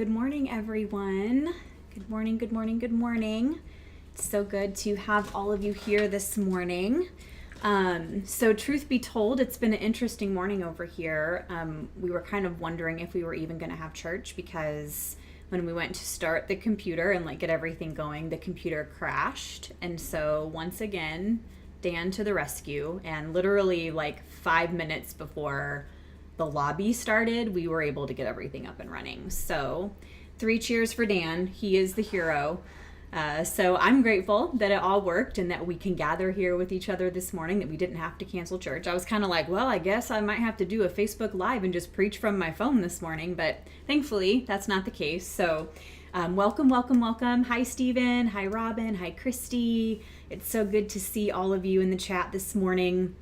good morning, everyone. Good morning, good morning, good morning. It's so good to have all of you here this morning. So truth be told, it's been an interesting morning over here. We were kind of wondering if we were even going to have church because when we went to start the computer and get everything going, the computer crashed. And so once again, Dan to the rescue, and literally 5 minutes before the lobby started, we were able to get everything up and running. So 3 cheers for Dan. He is the hero. So I'm grateful that it all worked and that we can gather here with each other this morning, that we didn't have to cancel church. I was kind of well, I guess I might have to do a Facebook Live and just preach from my phone this morning, but thankfully that's not the case. So welcome, welcome, welcome. Hi, Stephen. Hi, Robin. Hi, Christy. It's so good to see all of you in the chat this morning.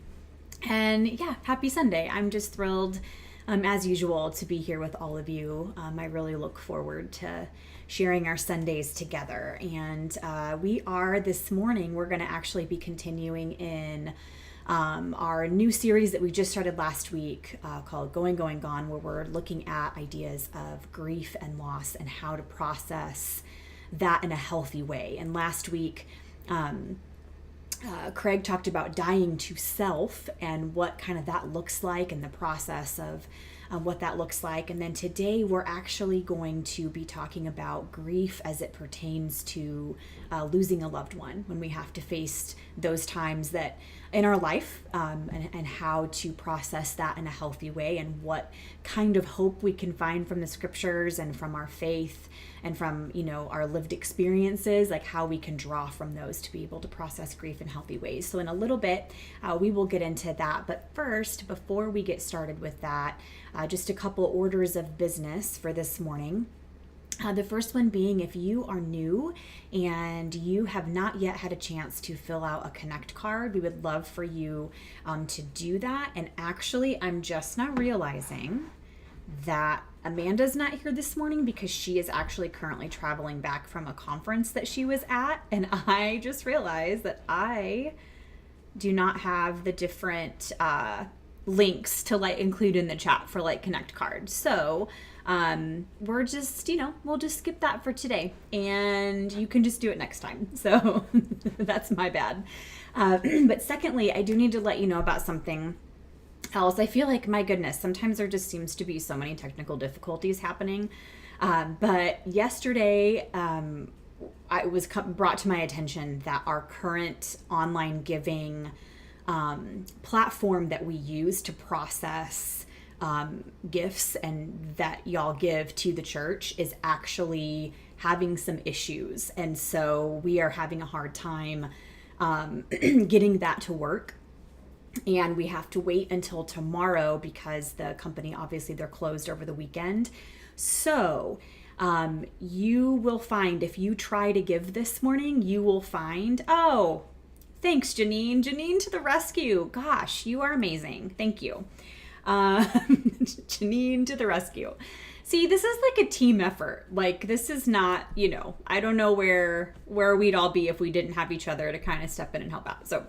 And yeah, happy Sunday. I'm just thrilled, as usual, to be here with all of you. I really look forward to sharing our Sundays together. And this morning, we're going to actually be continuing in our new series that we just started last week called Going, Going, Gone, where we're looking at ideas of grief and loss and how to process that in a healthy way. And last week, Craig talked about dying to self and what kind of that looks like and the process of what that looks like. And then today we're actually going to be talking about grief as it pertains to losing a loved one, when we have to face those times that in our life, and how to process that in a healthy way, and what kind of hope we can find from the scriptures and from our faith and from our lived experiences, how we can draw from those to be able to process grief in healthy ways. So in a little bit we will get into that, but first, before we get started with that, just a couple orders of business for this morning. The first one being, if you are new and you have not yet had a chance to fill out a Connect card, we would love for you to do that. And actually, I'm just now realizing that Amanda's not here this morning because she is actually currently traveling back from a conference that she was at. And I just realized that I do not have the different links to include in the chat for Connect cards. So we're just, we'll just skip that for today, and you can just do it next time. So that's my bad. But secondly, I do need to let you know about something else. I feel like, my goodness, sometimes there just seems to be so many technical difficulties happening. But yesterday, it was brought to my attention that our current online giving platform that we use to process gifts and that y'all give to the church is actually having some issues. And so we are having a hard time getting that to work. And we have to wait until tomorrow because the company, obviously, they're closed over the weekend. So you will find, if you try to give this morning, you will find, oh, thanks, Janine. Janine to the rescue. Gosh, you are amazing. Thank you. Janine to the rescue. See, this is a team effort. This is not, I don't know where we'd all be if we didn't have each other to kind of step in and help out. So,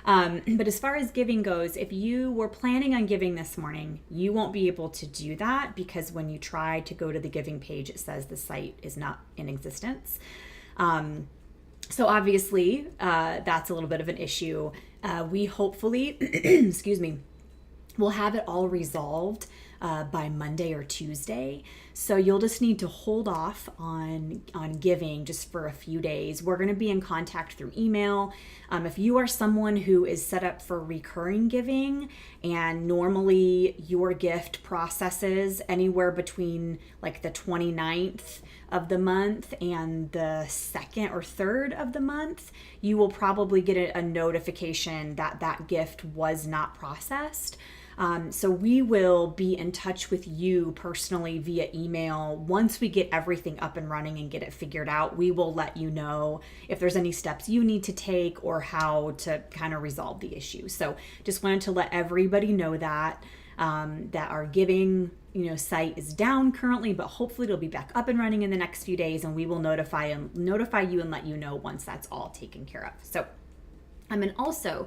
but as far as giving goes, if you were planning on giving this morning, you won't be able to do that because when you try to go to the giving page, it says the site is not in existence. So obviously, that's a little bit of an issue. We hopefully, excuse me, we'll have it all resolved by Monday or Tuesday. So you'll just need to hold off on giving just for a few days. We're going to be in contact through email. If you are someone who is set up for recurring giving and normally your gift processes anywhere between the 29th of the month and the 2nd or 3rd of the month, you will probably get a notification that that gift was not processed. So we will be in touch with you personally via email. Once we get everything up and running and get it figured out, we will let you know if there's any steps you need to take or how to kind of resolve the issue. So just wanted to let everybody know that our giving site is down currently, but hopefully it'll be back up and running in the next few days, and we will notify you and let you know once that's all taken care of. So and also,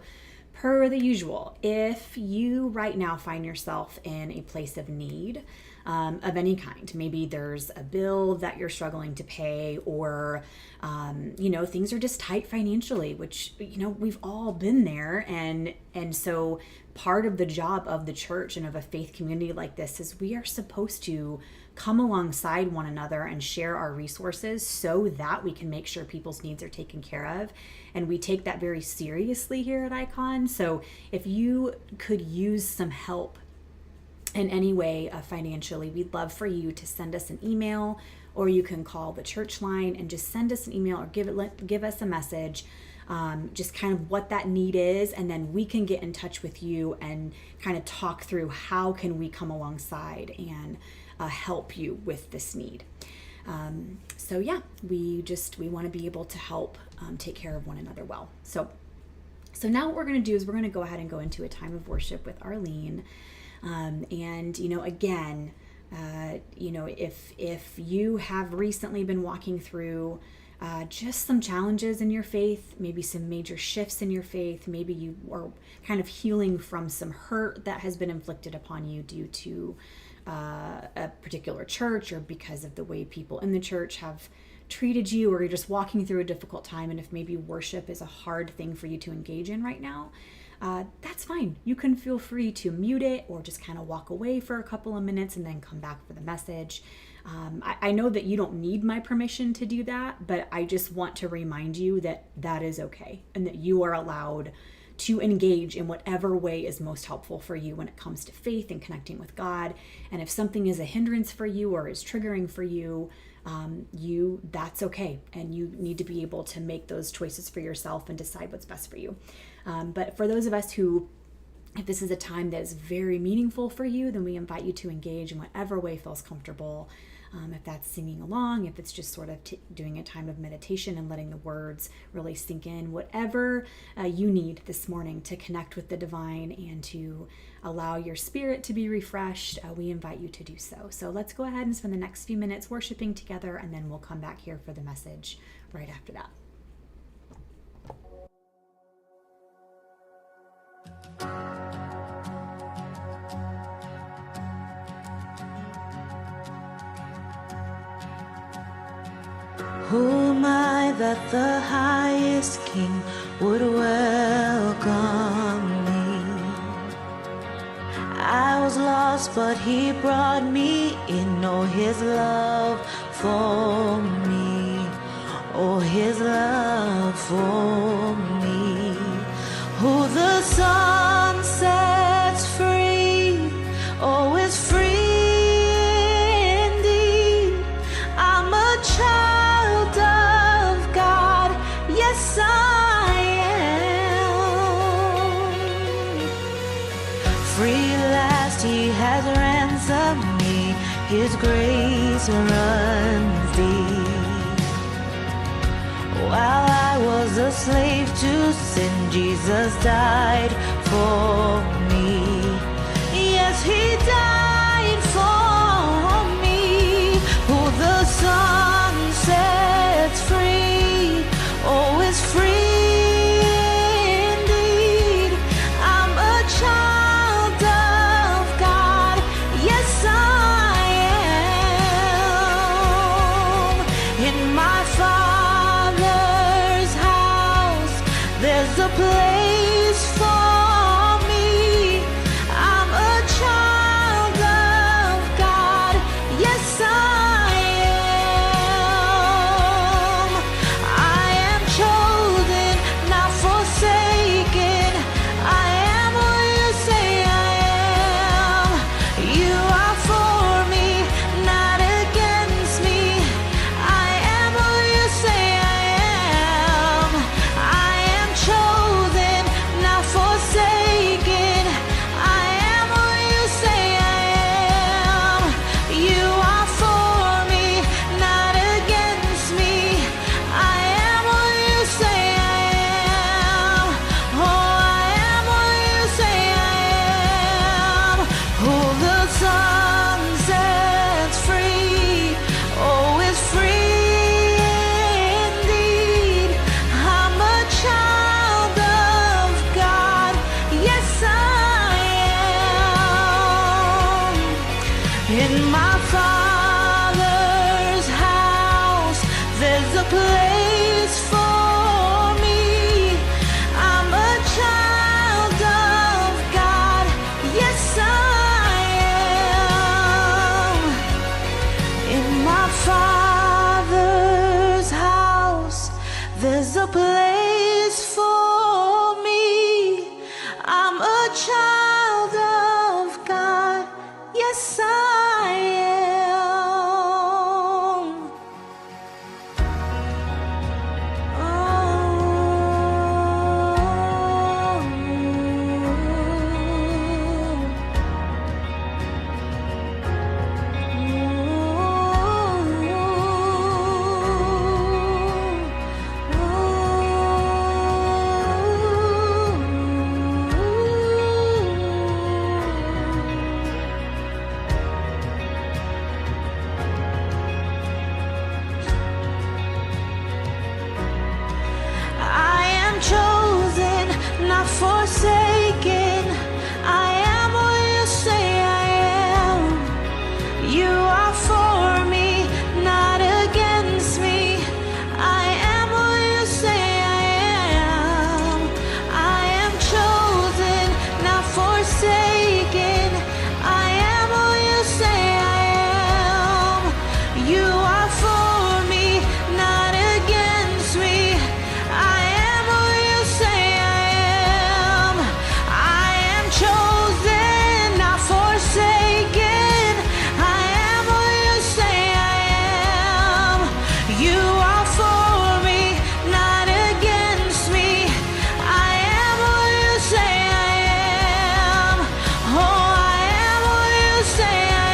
per the usual, if you right now find yourself in a place of need, of any kind. Maybe there's a bill that you're struggling to pay, or things are just tight financially, which we've all been there, and so part of the job of the church and of a faith community like this is we are supposed to come alongside one another and share our resources so that we can make sure people's needs are taken care of. And we take that very seriously here at Icon. So if you could use some help in any way financially, we'd love for you to send us an email, or you can call the church line and just send us an email or give us a message, just kind of what that need is, and then we can get in touch with you and kind of talk through how can we come alongside and help you with this need. So yeah, we want to be able to help take care of one another well. So now what we're going to do is we're going to go ahead and go into a time of worship with Arlene. And again, if you have recently been walking through just some challenges in your faith, maybe some major shifts in your faith, maybe you are kind of healing from some hurt that has been inflicted upon you due to a particular church, or because of the way people in the church have treated you, or you're just walking through a difficult time, and if maybe worship is a hard thing for you to engage in right now, that's fine. You can feel free to mute it or just kind of walk away for a couple of minutes and then come back for the message. I know that you don't need my permission to do that, but I just want to remind you that that is okay, and that you are allowed to engage in whatever way is most helpful for you when it comes to faith and connecting with God. And if something is a hindrance for you or is triggering for you, that's okay. And you need to be able to make those choices for yourself and decide what's best for you. But for those of us who, if this is a time that is very meaningful for you, then we invite you to engage in whatever way feels comfortable. If that's singing along, if it's just sort of doing a time of meditation and letting the words really sink in, whatever you need this morning to connect with the divine and to allow your spirit to be refreshed, we invite you to do so. So let's go ahead and spend the next few minutes worshiping together, and then we'll come back here for the message right after that. Who am I that the highest King would welcome me? I was lost, but he brought me in. Oh, his love for me. Oh, his love for me. Who the sun sets free, oh, is free indeed. I'm a child of God, yes I am. Free at last he has ransomed me, his grace runs deep. While I was a slave to sin, Jesus died for me. Yes, he died for me. Who the sun sets free, oh, is free indeed. I'm a child of God, yes I am. In my Father's house, there's a place for me. In my Father's house, there's a place for me. I'm a child of God. Yes, I am. In my Father's house, there's a place for me. I'm a child of God. Yes, I am. I am chosen, not forsaken. I am who you say I am. You are for me, not against me. I am who you say I am. I am chosen, not forsaken. I am who you say I am. You are for me, not against me. I am who you say I am. I am chosen, not forsaken. I am who you say I am. You are for me, not against me. I am who you say I am. Oh, I am who you say I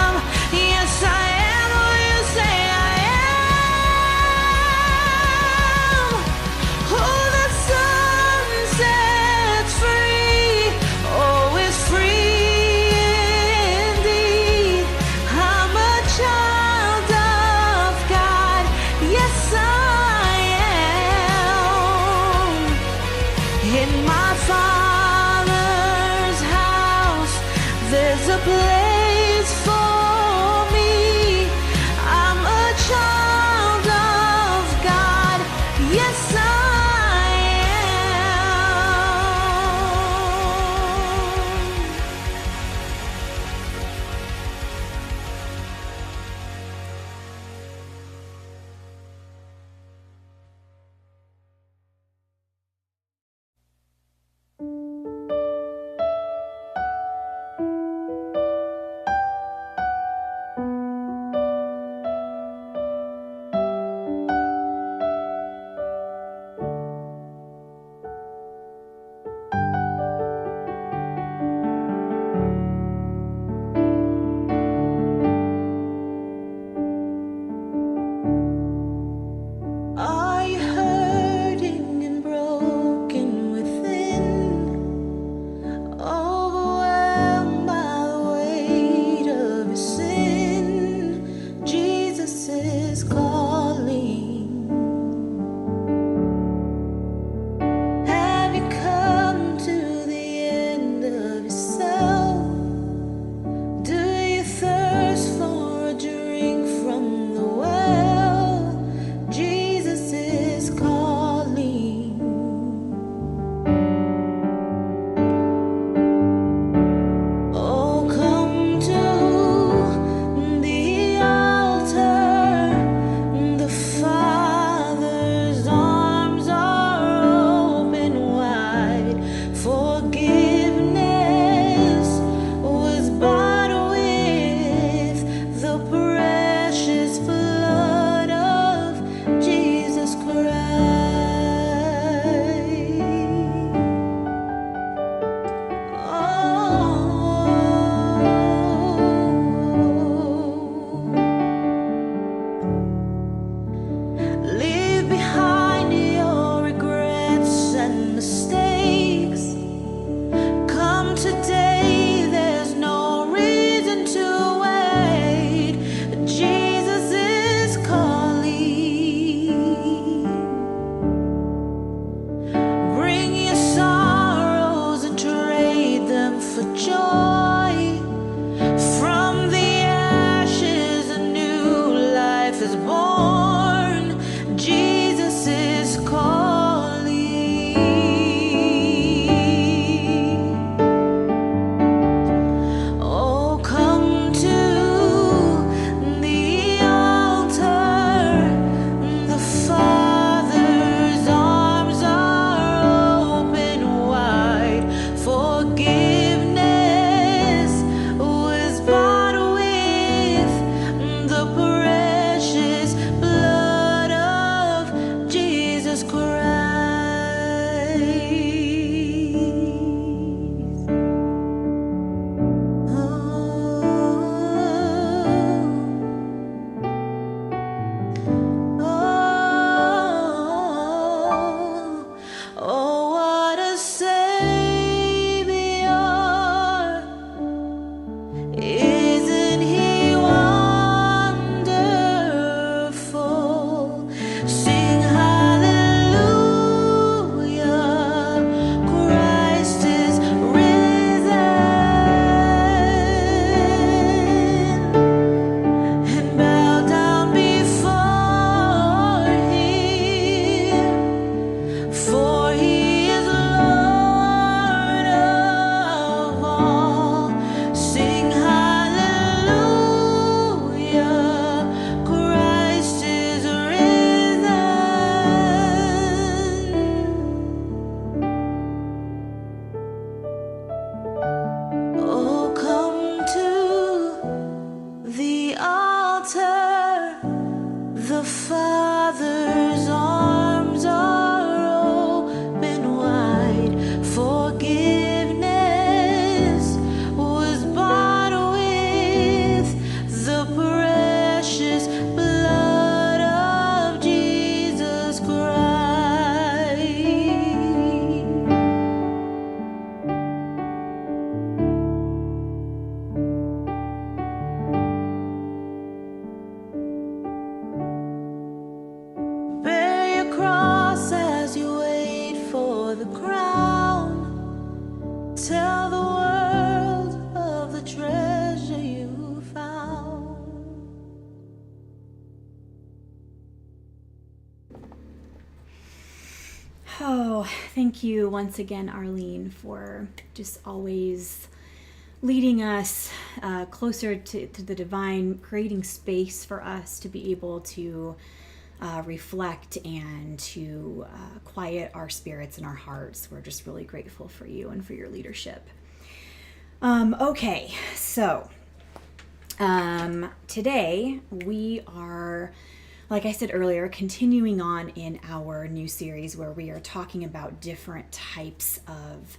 am. Yes, I am who you say I am. Who the Son sets free, oh, is free indeed. I'm a child of God. Yes, I am. In my Father's house, there's a place for me. I'm a child of God. Yes, I am. Are you hurting and broken within? Overwhelmed by the weight of your sin? Jesus is calling. Have you come to the end of yourself? Do you thirst for a drink from the well? Jesus is calling. Oh, come to the altar. The Father's arms are open wide. Forgiveness was bought with the precious blood of Jesus Christ. Leave behind your regrets and mistakes. Come today, there's no reason to wait. Jesus is calling. Bring your sorrows and trade them for joy. From Thank you once again, Arlene, for just always leading us closer to the divine, creating space for us to be able to reflect and to quiet our spirits and our hearts. We're just really grateful for you and for your leadership. Okay, so today we are, like I said earlier, continuing on in our new series where we are talking about different types of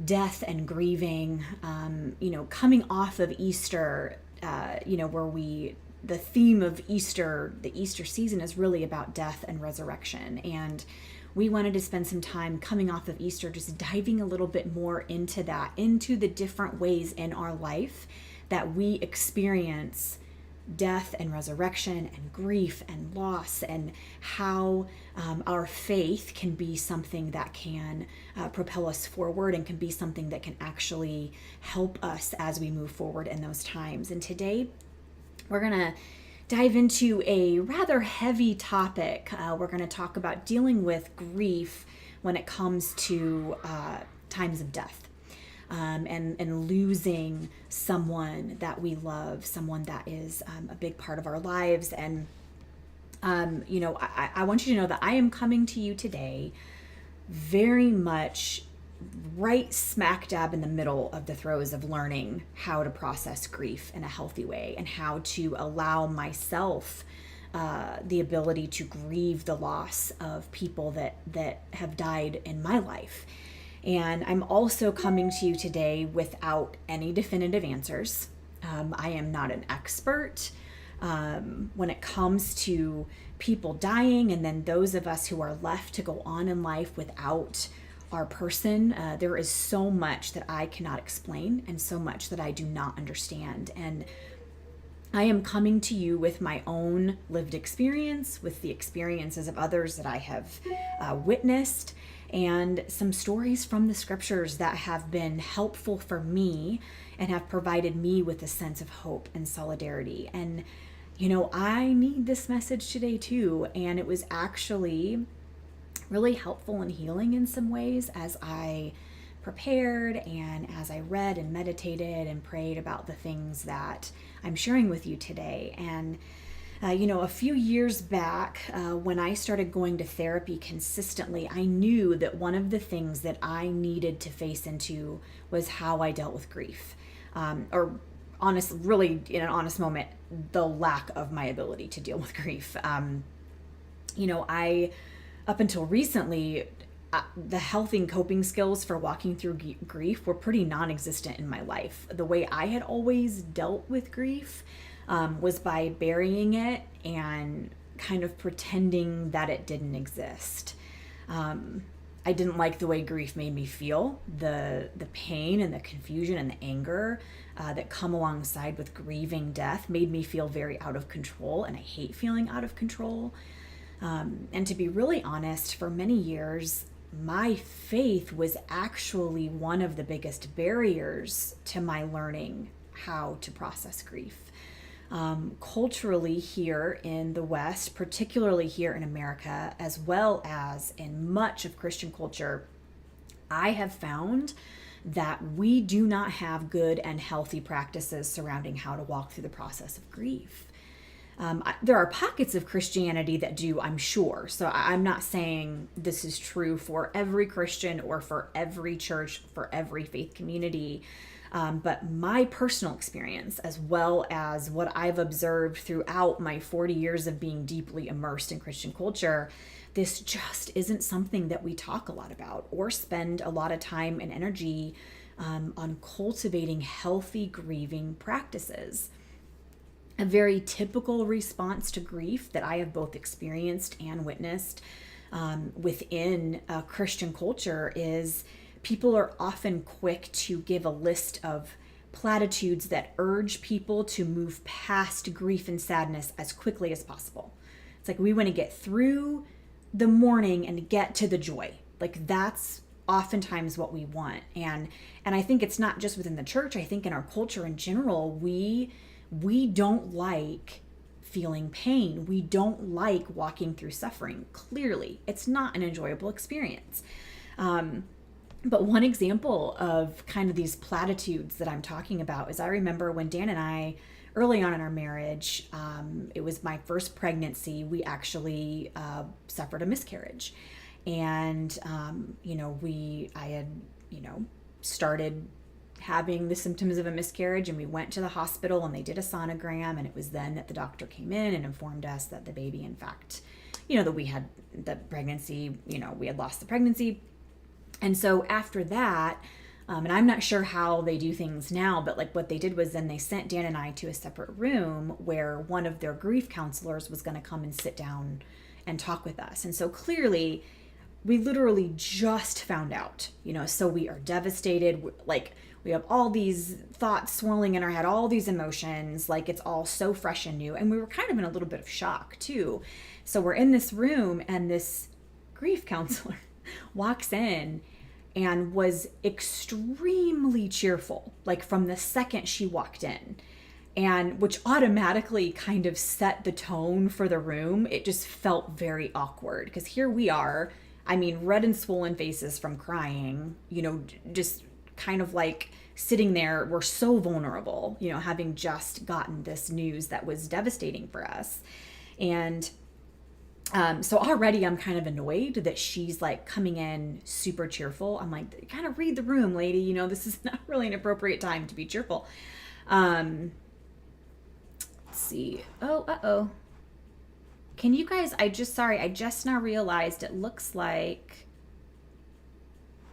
death and grieving, coming off of Easter, the theme of Easter, the Easter season is really about death and resurrection. And we wanted to spend some time coming off of Easter, just diving a little bit more into that, into the different ways in our life that we experience death and resurrection and grief and loss, and how our faith can be something that can propel us forward and can be something that can actually help us as we move forward in those times. And today we're going to dive into a rather heavy topic. We're going to talk about dealing with grief when it comes to times of death. And losing someone that we love, someone that is a big part of our lives. And, I want you to know that I am coming to you today very much right smack dab in the middle of the throes of learning how to process grief in a healthy way and how to allow myself the ability to grieve the loss of people that have died in my life. And I'm also coming to you today without any definitive answers. I am not an expert when it comes to people dying, and then those of us who are left to go on in life without our person. There is so much that I cannot explain and so much that I do not understand. And I am coming to you with my own lived experience, with the experiences of others that I have witnessed, and some stories from the scriptures that have been helpful for me and have provided me with a sense of hope and solidarity. And, I need this message today too. And it was actually really helpful and healing in some ways as I prepared and as I read and meditated and prayed about the things that I'm sharing with you today. And a few years back, when I started going to therapy consistently, I knew that one of the things that I needed to face into was how I dealt with grief. Really, in an honest moment, the lack of my ability to deal with grief. I, up until recently, the healthy and coping skills for walking through grief were pretty non-existent in my life. The way I had always dealt with grief was by burying it and kind of pretending that it didn't exist. I didn't like the way grief made me feel. The pain and the confusion and the anger that come alongside with grieving death made me feel very out of control, and I hate feeling out of control. And to be really honest, for many years, my faith was actually one of the biggest barriers to my learning how to process grief. Culturally here in the West, particularly here in America, as well as in much of Christian culture, I have found that we do not have good and healthy practices surrounding how to walk through the process of grief. There are pockets of Christianity that do, I'm sure. So I'm not saying this is true for every Christian or for every church, for every faith community. But my personal experience, as well as what I've observed throughout my 40 years of being deeply immersed in Christian culture, this just isn't something that we talk a lot about or spend a lot of time and energy on cultivating healthy grieving practices. A very typical response to grief that I have both experienced and witnessed within Christian culture is people are often quick to give a list of platitudes that urge people to move past grief and sadness as quickly as possible. It's like we want to get through the mourning and get to the joy. Like that's oftentimes what we want. And I think it's not just within the church. I think in our culture in general, we don't like feeling pain. We don't like walking through suffering. Clearly, it's not an enjoyable experience. But one example of kind of these platitudes that I'm talking about is I remember when Dan and I, early on in our marriage, it was my first pregnancy, we actually suffered a miscarriage. And, I had, started having the symptoms of a miscarriage, and we went to the hospital and they did a sonogram, and it was then that the doctor came in and informed us that the baby, in fact, that we had the pregnancy, we had lost the pregnancy. And so after that, and I'm not sure how they do things now, but like what they did was then they sent Dan and I to a separate room where one of their grief counselors was going to come and sit down and talk with us. And so clearly we literally just found out, so we are devastated. Like we have all these thoughts swirling in our head, all these emotions, like it's all so fresh and new. And we were kind of in a little bit of shock too. So we're in this room and this grief counselor walks in and was extremely cheerful, like from the second she walked in, and which automatically kind of set the tone for the room. It just felt very awkward because here we are, red and swollen faces from crying, just kind of like sitting there. We're so vulnerable, having just gotten this news that was devastating for us. And so already I'm kind of annoyed that she's like coming in super cheerful. I'm like, kind of read the room, lady. This is not really an appropriate time to be cheerful. Let's see. Oh, can you guys, I just now realized it looks like,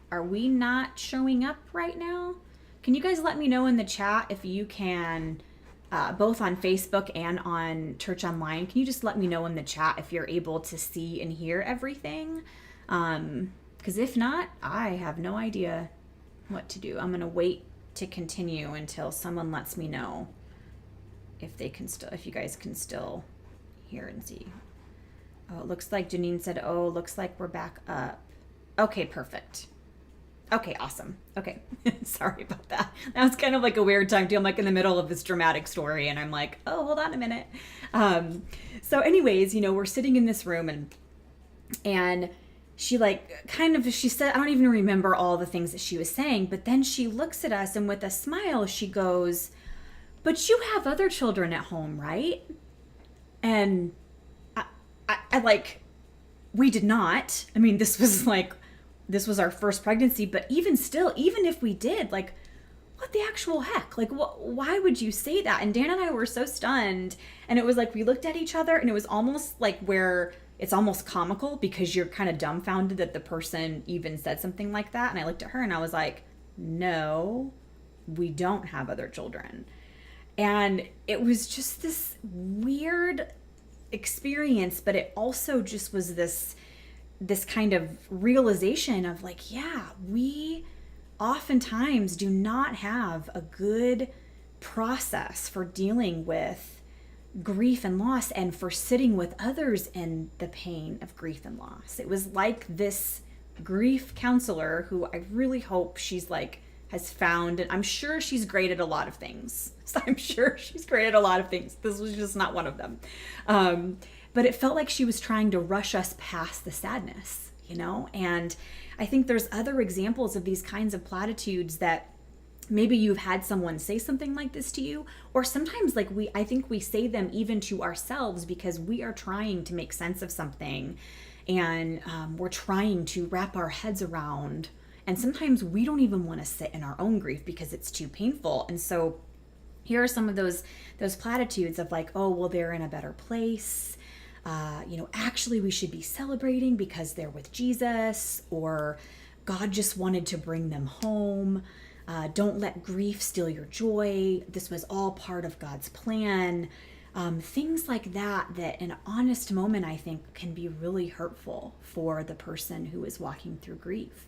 are we not showing up right now? Can you guys let me know in the chat if you can, both on Facebook and on Church Online, can you just let me know in the chat if you're able to see and hear everything? Because if not, I have no idea what to do. I'm going to wait to continue until someone lets me know if you guys can still hear and see. Oh, it looks like Janine said, looks like we're back up. Okay, perfect. Okay, awesome. Okay. Sorry about that. That was kind of like a weird time too. I'm like in the middle of this dramatic story and I'm like, hold on a minute. So anyways, we're sitting in this room and she she said, I don't even remember all the things that she was saying, but then she looks at us and with a smile, she goes, but you have other children at home, right? And I we did not. This was our first pregnancy, but even still, even if we did, what the actual heck? Why would you say that? And Dan and I were so stunned. And it was like, we looked at each other and it was almost like where it's almost comical because you're kind of dumbfounded that the person even said something like that. And I looked at her and I was like, no, we don't have other children. And it was just this weird experience, but it also just was this kind of realization of we oftentimes do not have a good process for dealing with grief and loss and for sitting with others in the pain of grief and loss. It was like this grief counselor who I really hope she's has found, and I'm sure she's great at a lot of things. So I'm sure she's great at a lot of things. This was just not one of them. But it felt like she was trying to rush us past the sadness, And I think there's other examples of these kinds of platitudes that maybe you've had someone say something like this to you, or sometimes I think we say them even to ourselves because we are trying to make sense of something and we're trying to wrap our heads around. And sometimes we don't even want to sit in our own grief because it's too painful. And so here are some of those platitudes of they're in a better place. Actually we should be celebrating because they're with Jesus, or God just wanted to bring them home. Don't let grief steal your joy. This was all part of God's plan. Things like that in an honest moment, I think can be really hurtful for the person who is walking through grief.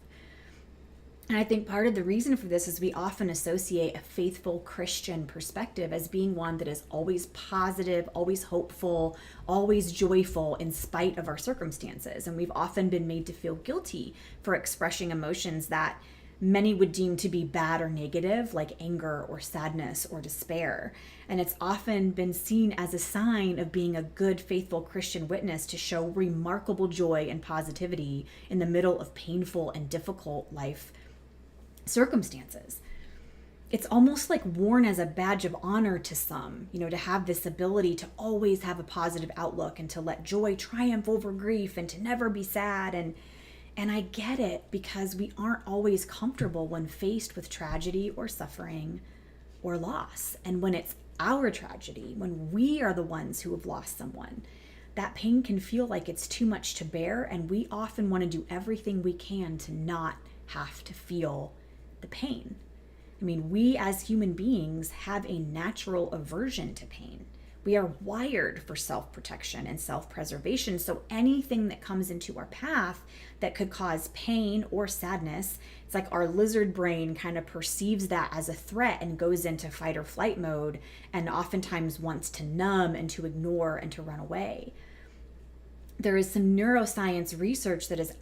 And I think part of the reason for this is we often associate a faithful Christian perspective as being one that is always positive, always hopeful, always joyful in spite of our circumstances. And we've often been made to feel guilty for expressing emotions that many would deem to be bad or negative, like anger or sadness or despair. And it's often been seen as a sign of being a good, faithful Christian witness to show remarkable joy and positivity in the middle of painful and difficult life circumstances. It's almost like worn as a badge of honor to some, to have this ability to always have a positive outlook and to let joy triumph over grief and to never be sad. And I get it, because we aren't always comfortable when faced with tragedy or suffering or loss. And when it's our tragedy, when we are the ones who have lost someone, that pain can feel like it's too much to bear. And we often want to do everything we can to not have to feel the pain. I mean, we as human beings have a natural aversion to pain. We are wired for self-protection and self-preservation. So anything that comes into our path that could cause pain or sadness, it's like our lizard brain kind of perceives that as a threat and goes into fight or flight mode, and oftentimes wants to numb and to ignore and to run away. There is some neuroscience research that has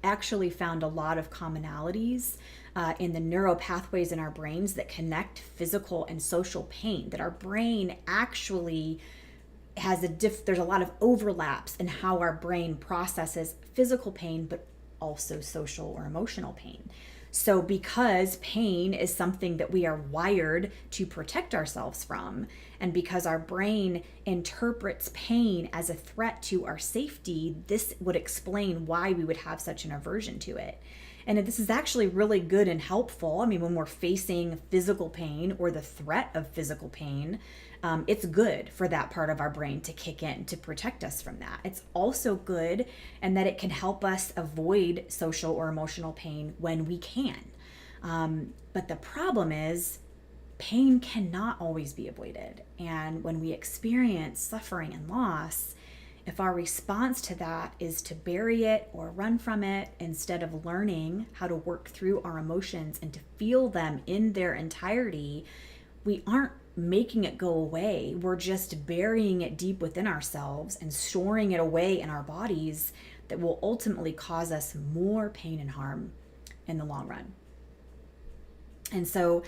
actually found a lot of commonalities in the neural pathways in our brains that connect physical and social pain, that our brain actually has there's a lot of overlaps in how our brain processes physical pain, but also social or emotional pain. So because pain is something that we are wired to protect ourselves from, and because our brain interprets pain as a threat to our safety, this would explain why we would have such an aversion to it. And this is actually really good and helpful. I mean, when we're facing physical pain or the threat of physical pain, it's good for that part of our brain to kick in to protect us from that. It's also good and that it can help us avoid social or emotional pain when we can. But the problem is, pain cannot always be avoided. And when we experience suffering and loss, if our response to that is to bury it or run from it instead of learning how to work through our emotions and to feel them in their entirety, we aren't making it go away. We're just burying it deep within ourselves and storing it away in our bodies that will ultimately cause us more pain and harm in the long run. And so,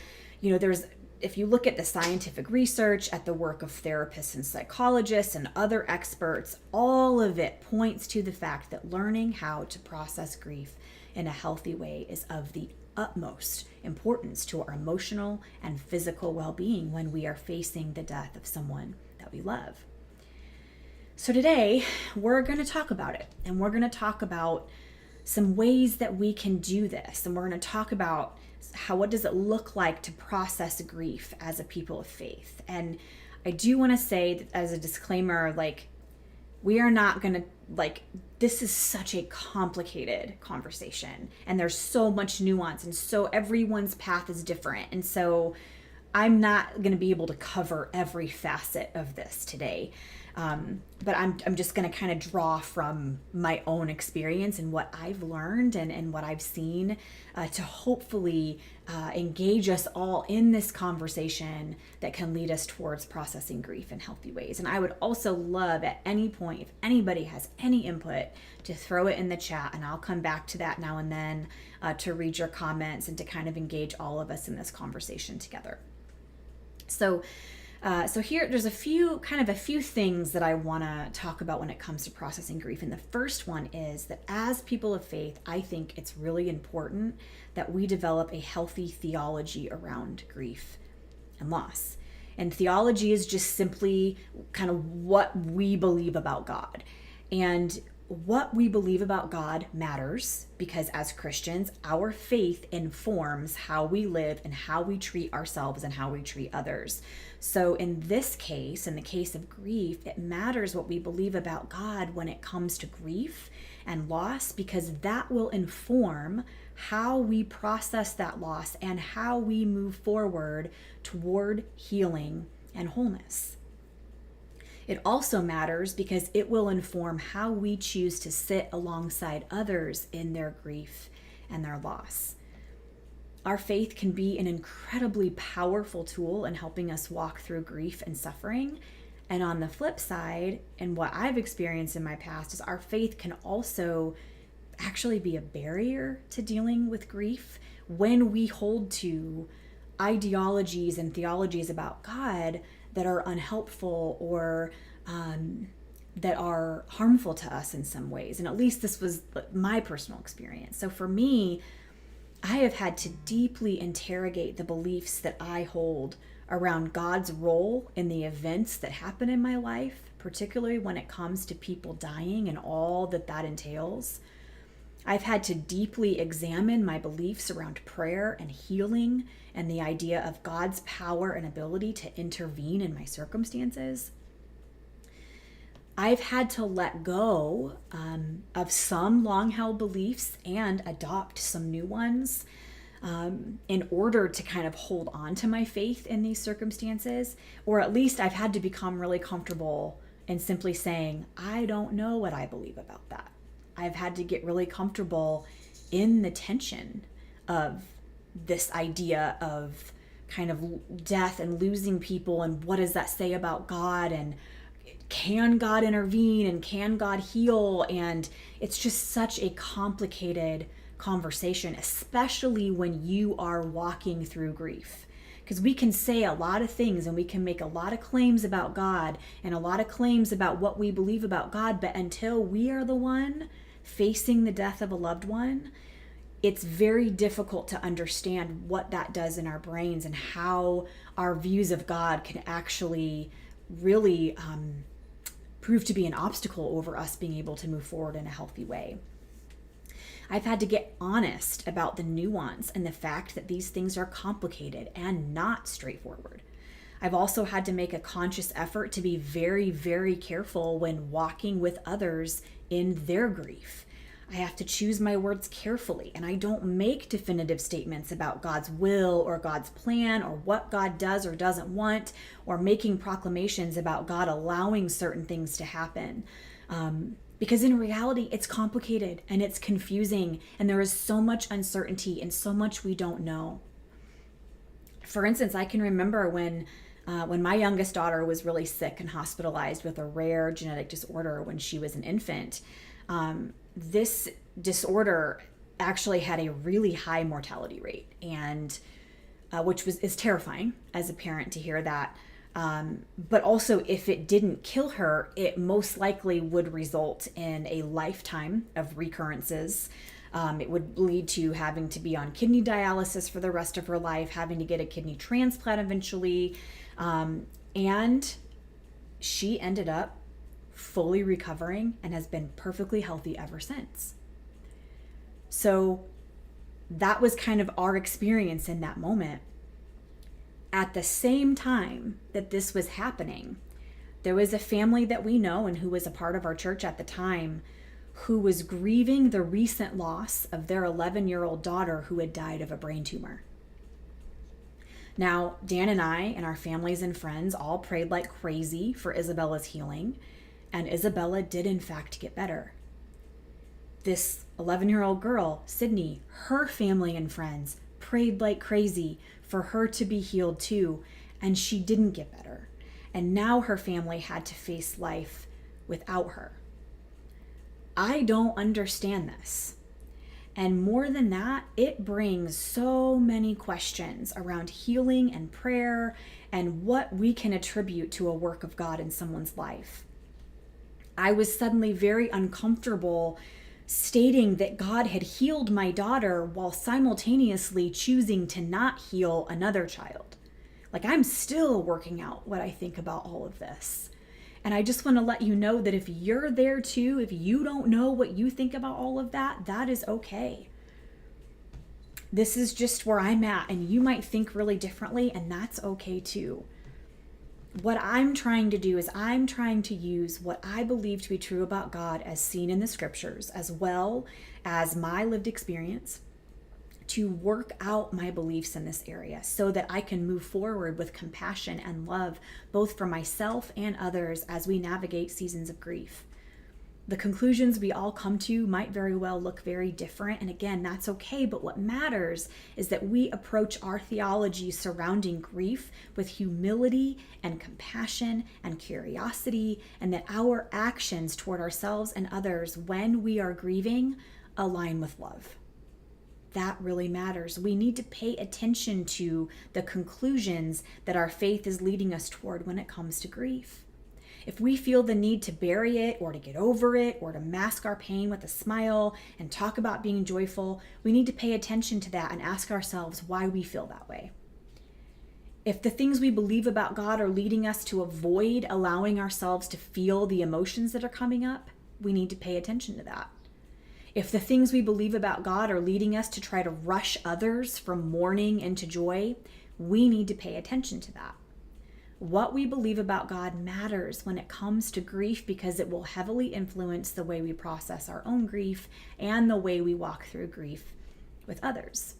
if you look at the scientific research, at the work of therapists and psychologists and other experts, all of it points to the fact that learning how to process grief in a healthy way is of the utmost importance to our emotional and physical well-being when we are facing the death of someone that we love. So today, we're going to talk about it, and we're going to talk about some ways that we can do this, and we're going to talk about what does it look like to process grief as a people of faith. And I do want to say that as a disclaimer, we are not going to, this is such a complicated conversation, and there's so much nuance, and so everyone's path is different. And so I'm not going to be able to cover every facet of this today. But I'm just going to kind of draw from my own experience and what I've learned and what I've seen to hopefully engage us all in this conversation that can lead us towards processing grief in healthy ways. And I would also love at any point, if anybody has any input, to throw it in the chat, and I'll come back to that now and then to read your comments and to kind of engage all of us in this conversation together. So here, there's a few things that I want to talk about when it comes to processing grief. And the first one is that as people of faith, I think it's really important that we develop a healthy theology around grief and loss. And theology is just simply kind of what we believe about God. And what we believe about God matters because as Christians, our faith informs how we live and how we treat ourselves and how we treat others. So in this case, in the case of grief, it matters what we believe about God when it comes to grief and loss, because that will inform how we process that loss and how we move forward toward healing and wholeness. It also matters because it will inform how we choose to sit alongside others in their grief and their loss. Our faith can be an incredibly powerful tool in helping us walk through grief and suffering. And on the flip side, and what I've experienced in my past, is our faith can also actually be a barrier to dealing with grief when we hold to ideologies and theologies about God that are unhelpful or that are harmful to us in some ways. And at least this was my personal experience. So for me, I have had to deeply interrogate the beliefs that I hold around God's role in the events that happen in my life, particularly when it comes to people dying and all that that entails. I've had to deeply examine my beliefs around prayer and healing and the idea of God's power and ability to intervene in my circumstances. I've had to let go of some long-held beliefs and adopt some new ones in order to kind of hold on to my faith in these circumstances. Or at least I've had to become really comfortable in simply saying, I don't know what I believe about that. I've had to get really comfortable in the tension of this idea of kind of death and losing people, and what does that say about God, and can God intervene, and can God heal? And it's just such a complicated conversation, especially when you are walking through grief. Because we can say a lot of things and we can make a lot of claims about God and a lot of claims about what we believe about God, but until we are the one facing the death of a loved one, it's very difficult to understand what that does in our brains and how our views of God can actually really prove to be an obstacle over us being able to move forward in a healthy way. I've had to get honest about the nuance and the fact that these things are complicated and not straightforward. I've also had to make a conscious effort to be very, very careful when walking with others in their grief. I have to choose my words carefully, and I don't make definitive statements about God's will or God's plan or what God does or doesn't want, or making proclamations about God allowing certain things to happen. Because in reality, it's complicated and it's confusing, and there is so much uncertainty and so much we don't know. For instance, I can remember when my youngest daughter was really sick and hospitalized with a rare genetic disorder when she was an infant. This disorder actually had a really high mortality rate, and which is terrifying as a parent to hear that. But also, if it didn't kill her, it most likely would result in a lifetime of recurrences. It would lead to having to be on kidney dialysis for the rest of her life, having to get a kidney transplant eventually. And she ended up fully recovering and has been perfectly healthy ever since. So that was kind of our experience in that moment. At the same time that this was happening, there was a family that we know and who was a part of our church at the time who was grieving the recent loss of their 11-year-old daughter who had died of a brain tumor. Now, Dan and I and our families and friends all prayed like crazy for Isabella's healing, and Isabella did in fact get better. This 11-year-old girl, Sydney, her family and friends prayed like crazy for her to be healed too, and she didn't get better. And now her family had to face life without her. I don't understand this. And more than that, it brings so many questions around healing and prayer and what we can attribute to a work of God in someone's life. I was suddenly very uncomfortable stating that God had healed my daughter while simultaneously choosing to not heal another child. Like, I'm still working out what I think about all of this. And I just want to let you know that if you're there too, if you don't know what you think about all of that, that is okay. This is just where I'm at, and you might think really differently, and that's okay too. What I'm trying to do is I'm trying to use what I believe to be true about God as seen in the scriptures, as well as my lived experience, to work out my beliefs in this area so that I can move forward with compassion and love, both for myself and others as we navigate seasons of grief. The conclusions we all come to might very well look very different, and again, that's okay, but what matters is that we approach our theology surrounding grief with humility and compassion and curiosity, and that our actions toward ourselves and others when we are grieving align with love. that really matters. We need to pay attention to the conclusions that our faith is leading us toward when it comes to grief. If we feel the need to bury it or to get over it or to mask our pain with a smile and talk about being joyful, we need to pay attention to that and ask ourselves why we feel that way. If the things we believe about God are leading us to avoid allowing ourselves to feel the emotions that are coming up, we need to pay attention to that. If the things we believe about God are leading us to try to rush others from mourning into joy, we need to pay attention to that. What we believe about God matters when it comes to grief because it will heavily influence the way we process our own grief and the way we walk through grief with others.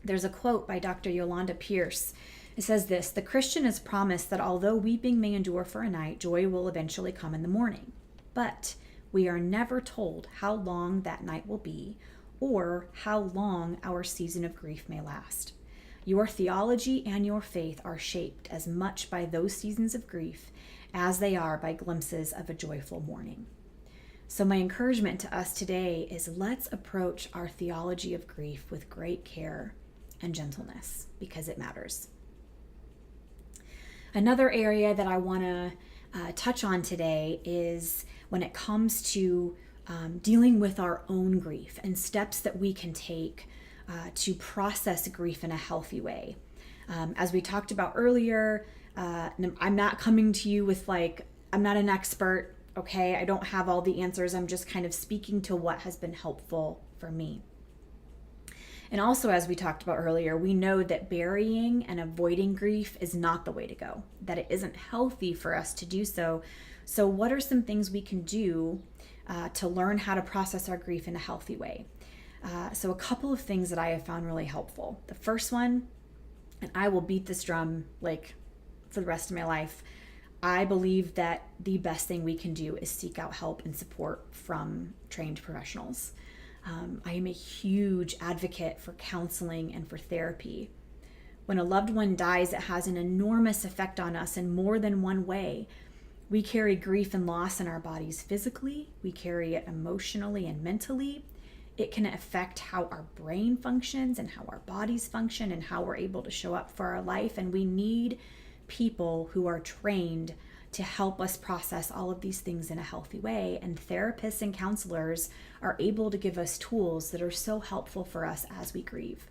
There's a quote by Dr. Yolanda Pierce. It says this: "The Christian is promised that although weeping may endure for a night, joy will eventually come in the morning. But we are never told how long that night will be or how long our season of grief may last. Your theology and your faith are shaped as much by those seasons of grief as they are by glimpses of a joyful morning." So my encouragement to us today is let's approach our theology of grief with great care and gentleness because it matters. Another area that I want to touch on today is when it comes to dealing with our own grief and steps that we can take to process grief in a healthy way. As we talked about earlier, I'm not coming to you with I'm not an expert, okay? I don't have all the answers. I'm just kind of speaking to what has been helpful for me. And also, as we talked about earlier, we know that burying and avoiding grief is not the way to go, that it isn't healthy for us to do so. So what are some things we can do to learn how to process our grief in a healthy way? So a couple of things that I have found really helpful. The first one, and I will beat this drum for the rest of my life, I believe that the best thing we can do is seek out help and support from trained professionals. I am a huge advocate for counseling and for therapy. When a loved one dies, it has an enormous effect on us in more than one way. We carry grief and loss in our bodies physically. We carry it emotionally and mentally. It can affect how our brain functions and how our bodies function and how we're able to show up for our life. And we need people who are trained to help us process all of these things in a healthy way. And therapists and counselors are able to give us tools that are so helpful for us as we grieve.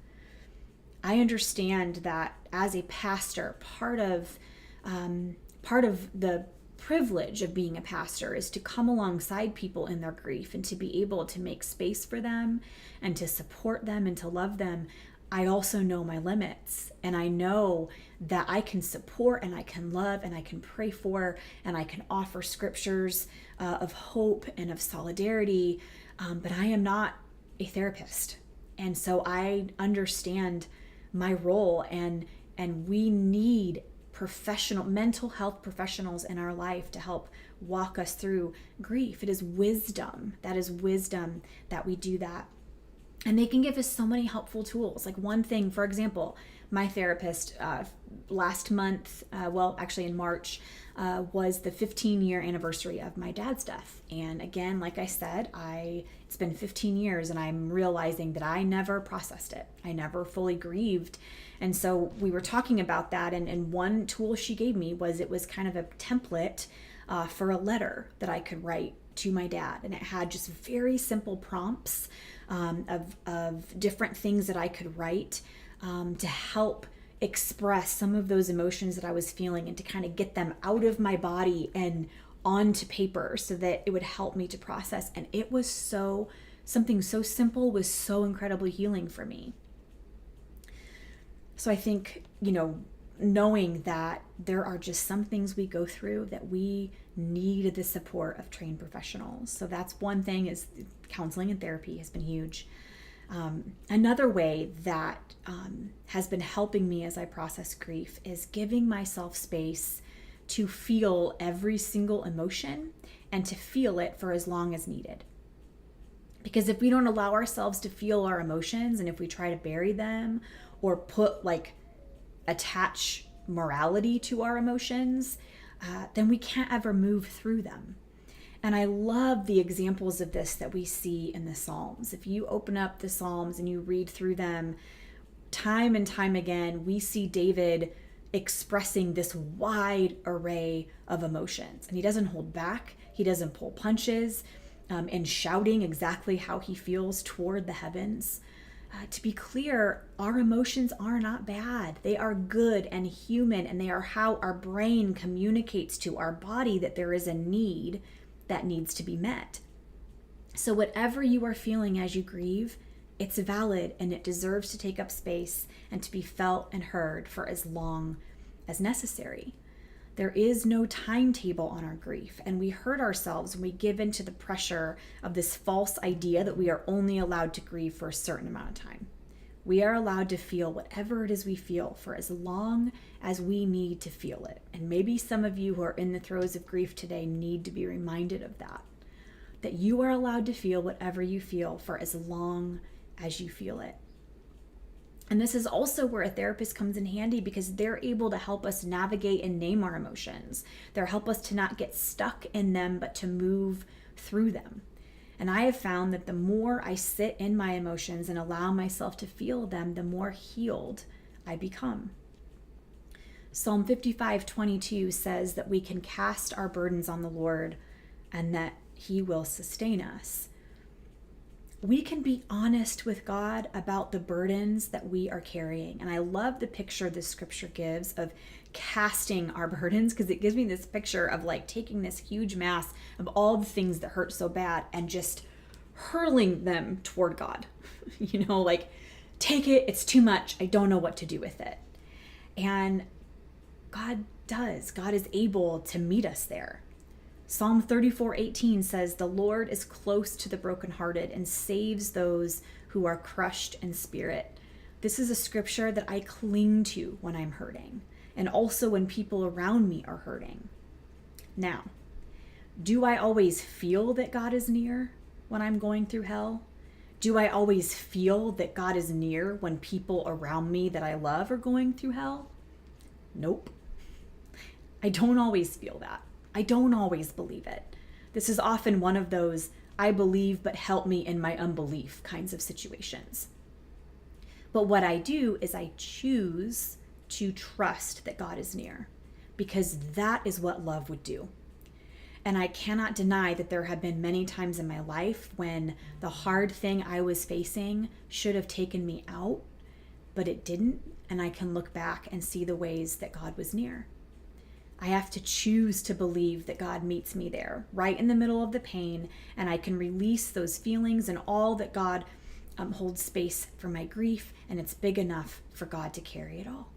I understand that as a pastor, part of the privilege of being a pastor is to come alongside people in their grief and to be able to make space for them and to support them and to love them. I also know my limits, and I know that I can support and I can love and I can pray for and I can offer scriptures of hope and of solidarity, but I am not a therapist. And so I understand my role, and we need professional mental health professionals in our life to help walk us through grief. It is wisdom. That is wisdom that we do that. And they can give us so many helpful tools. Like one thing, for example, my therapist last month, actually in March, was the 15-year anniversary of my dad's death. And again, like I said, it's been 15 years and I'm realizing that I never processed it. I never fully grieved. And so we were talking about that, and one tool she gave me was kind of a template for a letter that I could write to my dad. And it had just very simple prompts of different things that I could write to help express some of those emotions that I was feeling and to kind of get them out of my body and onto paper so that it would help me to process. And it was something so simple was so incredibly healing for me. So I think, knowing that there are just some things we go through that we need the support of trained professionals. So that's one thing, is counseling and therapy has been huge. Another way that has been helping me as I process grief is giving myself space to feel every single emotion and to feel it for as long as needed. Because if we don't allow ourselves to feel our emotions, and if we try to bury them or attach morality to our emotions, then we can't ever move through them. And I love the examples of this that we see in the Psalms. If you open up the Psalms and you read through them, time and time again, we see David expressing this wide array of emotions. And he doesn't hold back. He doesn't pull punches and shouting exactly how he feels toward the heavens. To be clear, our emotions are not bad. They are good and human, and they are how our brain communicates to our body that there is a need that needs to be met. So whatever you are feeling as you grieve, it's valid and it deserves to take up space and to be felt and heard for as long as necessary. There is no timetable on our grief, and we hurt ourselves when we give into the pressure of this false idea that we are only allowed to grieve for a certain amount of time. We are allowed to feel whatever it is we feel for as long as we need to feel it. And maybe some of you who are in the throes of grief today need to be reminded of that you are allowed to feel whatever you feel for as long as you feel it. And this is also where a therapist comes in handy, because they're able to help us navigate and name our emotions. They'll help us to not get stuck in them, but to move through them. And I have found that the more I sit in my emotions and allow myself to feel them, the more healed I become. Psalm 55:22 says that we can cast our burdens on the Lord and that He will sustain us. We can be honest with God about the burdens that we are carrying. And I love the picture the scripture gives of casting our burdens, because it gives me this picture of like taking this huge mass of all the things that hurt so bad and just hurling them toward God. Like, take it, it's too much, I don't know what to do with it. And God is able to meet us there. Psalm 34:18 says, "The Lord is close to the brokenhearted and saves those who are crushed in spirit." This is a scripture that I cling to when I'm hurting, and also when people around me are hurting. Now, do I always feel that God is near when I'm going through hell? Do I always feel that God is near when people around me that I love are going through hell? Nope. I don't always feel that. I don't always believe it. This is often one of those "I believe, but help me in my unbelief" kinds of situations. But what I do is I choose to trust that God is near, because that is what love would do. And I cannot deny that there have been many times in my life when the hard thing I was facing should have taken me out, but it didn't, and I can look back and see the ways that God was near. I have to choose to believe that God meets me there, right in the middle of the pain, and I can release those feelings and all that God holds space for my grief, and it's big enough for God to carry it all.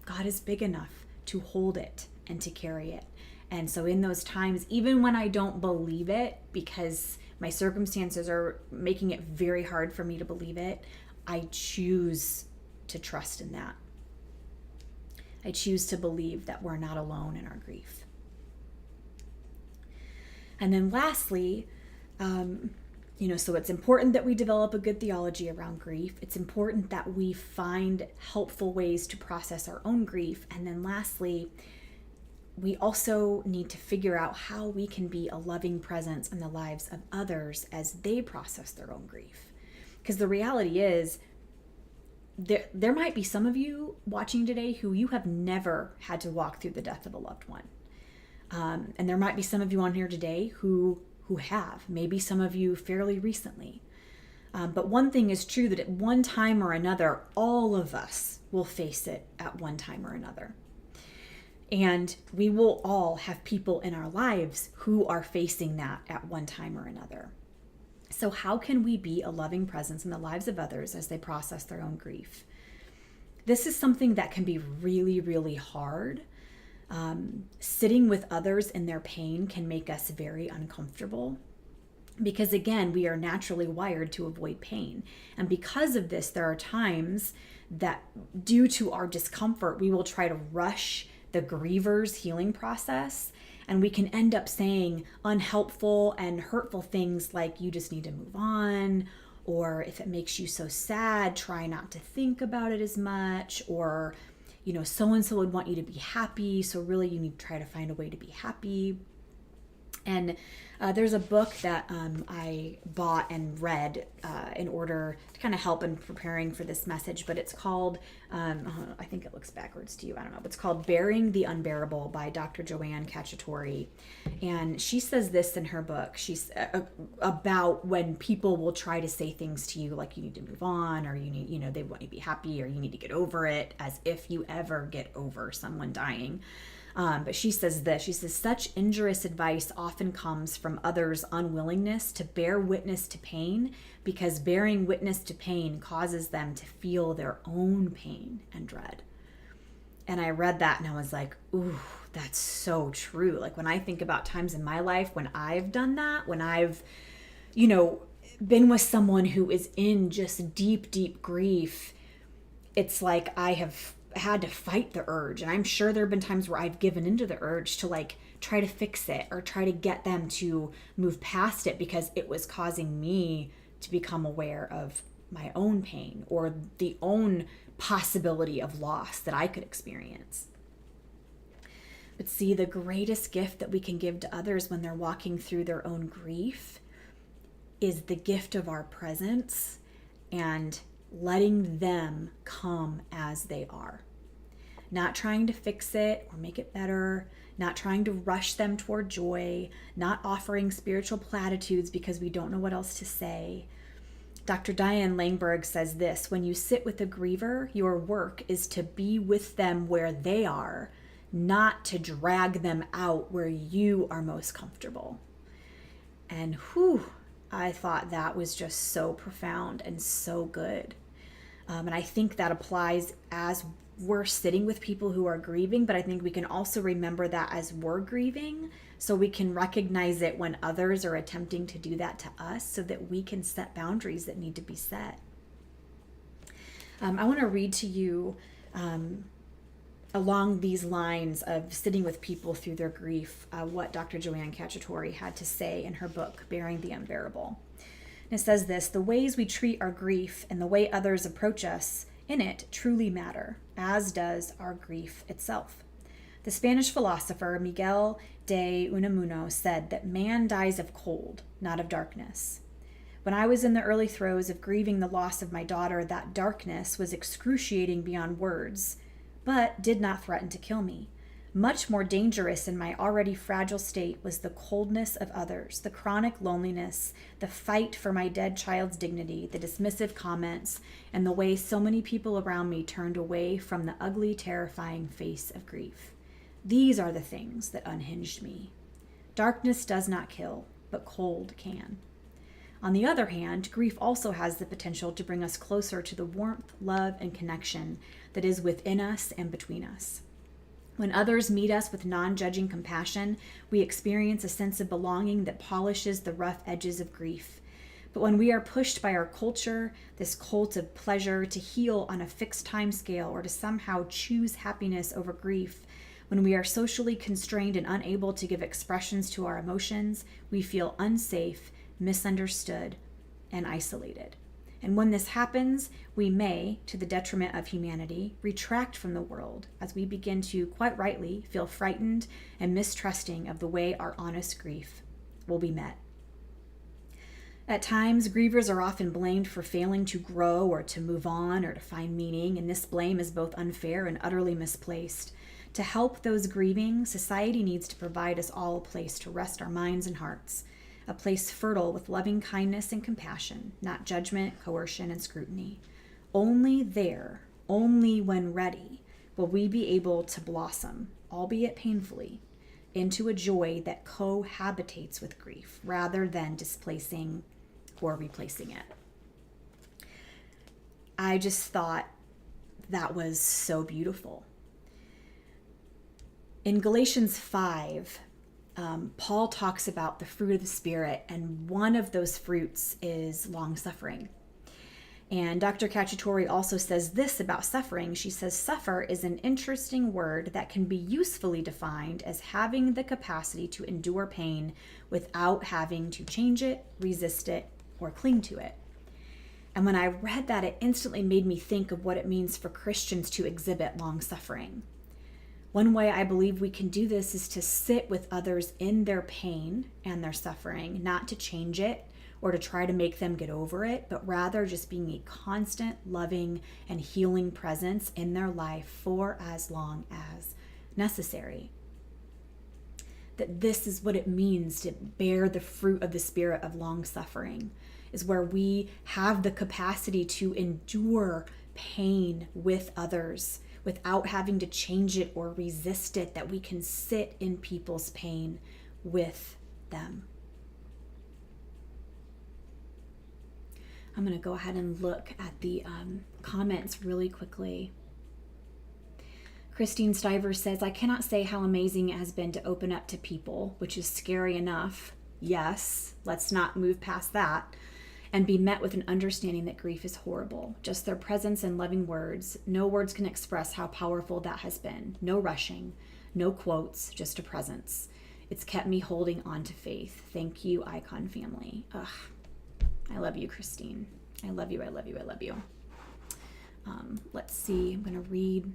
God is big enough to hold it and to carry it. And so in those times, even when I don't believe it, because my circumstances are making it very hard for me to believe it, I choose to trust in that. I choose to believe that we're not alone in our grief. And then lastly, so it's important that we develop a good theology around grief. It's important that we find helpful ways to process our own grief. And then lastly, we also need to figure out how we can be a loving presence in the lives of others as they process their own grief. Because the reality is, there might be some of you watching today who you have never had to walk through the death of a loved one. And there might be some of you on here today who have, maybe some of you fairly recently. But one thing is true, that at one time or another, all of us will face it at one time or another. And we will all have people in our lives who are facing that at one time or another. So how can we be a loving presence in the lives of others as they process their own grief? This is something that can be really, really hard. Sitting with others in their pain can make us very uncomfortable, because again, we are naturally wired to avoid pain. And because of this, there are times that due to our discomfort, we will try to rush the griever's healing process. And we can end up saying unhelpful and hurtful things like, "You just need to move on," or "If it makes you so sad, try not to think about it as much," or, so-and-so would want you to be happy, so really you need to try to find a way to be happy. And there's a book that I bought and read in order to kind of help in preparing for this message, but it's called, I think it looks backwards to you, I don't know, but it's called Bearing the Unbearable by Dr. Joanne Cacciatore. And she says this in her book. She's about when people will try to say things to you like you need to move on, or you need, they want you to be happy, or you need to get over it, as if you ever get over someone dying. But she says this, she says, such injurious advice often comes from others' unwillingness to bear witness to pain, because bearing witness to pain causes them to feel their own pain and dread. And I read that and I was like, ooh, that's so true. Like when I think about times in my life when I've done that, when I've, been with someone who is in just deep, deep grief, it's like I have had to fight the urge. And I'm sure there have been times where I've given into the urge to like try to fix it or try to get them to move past it because it was causing me to become aware of my own pain or the own possibility of loss that I could experience. But see, the greatest gift that we can give to others when they're walking through their own grief is the gift of our presence and letting them come as they are. Not trying to fix it or make it better, not trying to rush them toward joy, not offering spiritual platitudes because we don't know what else to say. Dr. Diane Langberg says this, when you sit with a griever, your work is to be with them where they are, not to drag them out where you are most comfortable. And I thought that was just so profound and so good. And I think that applies as we're sitting with people who are grieving, but I think we can also remember that as we're grieving, so we can recognize it when others are attempting to do that to us so that we can set boundaries that need to be set. I want to read to you along these lines of sitting with people through their grief, what Dr. Joanne Cacciatore had to say in her book, Bearing the Unbearable. And it says this, the ways we treat our grief and the way others approach us in it truly matter, as does our grief itself. The Spanish philosopher Miguel de Unamuno said that man dies of cold, not of darkness. When I was in the early throes of grieving the loss of my daughter, that darkness was excruciating beyond words, but did not threaten to kill me. Much more dangerous in my already fragile state was the coldness of others, the chronic loneliness, the fight for my dead child's dignity, the dismissive comments, and the way so many people around me turned away from the ugly, terrifying face of grief. These are the things that unhinged me. Darkness does not kill, but cold can. On the other hand, grief also has the potential to bring us closer to the warmth, love, and connection that is within us and between us. When others meet us with non-judging compassion, we experience a sense of belonging that polishes the rough edges of grief. But when we are pushed by our culture, this cult of pleasure, to heal on a fixed time scale or to somehow choose happiness over grief, when we are socially constrained and unable to give expressions to our emotions, we feel unsafe, misunderstood, and isolated. And when this happens, we may, to the detriment of humanity, retract from the world as we begin to, quite rightly, feel frightened and mistrusting of the way our honest grief will be met. At times, grievers are often blamed for failing to grow or to move on or to find meaning, and this blame is both unfair and utterly misplaced. To help those grieving, society needs to provide us all a place to rest our minds and hearts, a place fertile with loving kindness and compassion, not judgment, coercion, and scrutiny. Only there, only when ready, will we be able to blossom, albeit painfully, into a joy that cohabitates with grief rather than displacing or replacing it. I just thought that was so beautiful. In Galatians 5, Paul talks about the fruit of the Spirit, and one of those fruits is long-suffering. And Dr. Cacciatore also says this about suffering. She says, suffer is an interesting word that can be usefully defined as having the capacity to endure pain without having to change it, resist it, or cling to it. And when I read that, it instantly made me think of what it means for Christians to exhibit long-suffering. One way I believe we can do this is to sit with others in their pain and their suffering, not to change it or to try to make them get over it, but rather just being a constant, loving, and healing presence in their life for as long as necessary. That this is what it means to bear the fruit of the Spirit of long suffering, is where we have the capacity to endure pain with others without having to change it or resist it, that we can sit in people's pain with them. I'm going to go ahead and look at the comments really quickly. Christine Stiver says, I cannot say how amazing it has been to open up to people, which is scary enough. Yes, let's not move past that. And be met with an understanding that grief is horrible. Just their presence and loving words. No words can express how powerful that has been. No rushing, no quotes, just a presence. It's kept me holding on to faith. Thank you, Icon family. Ugh, I love you, Christine. I love you, I love you, I love you. Let's see, I'm gonna read.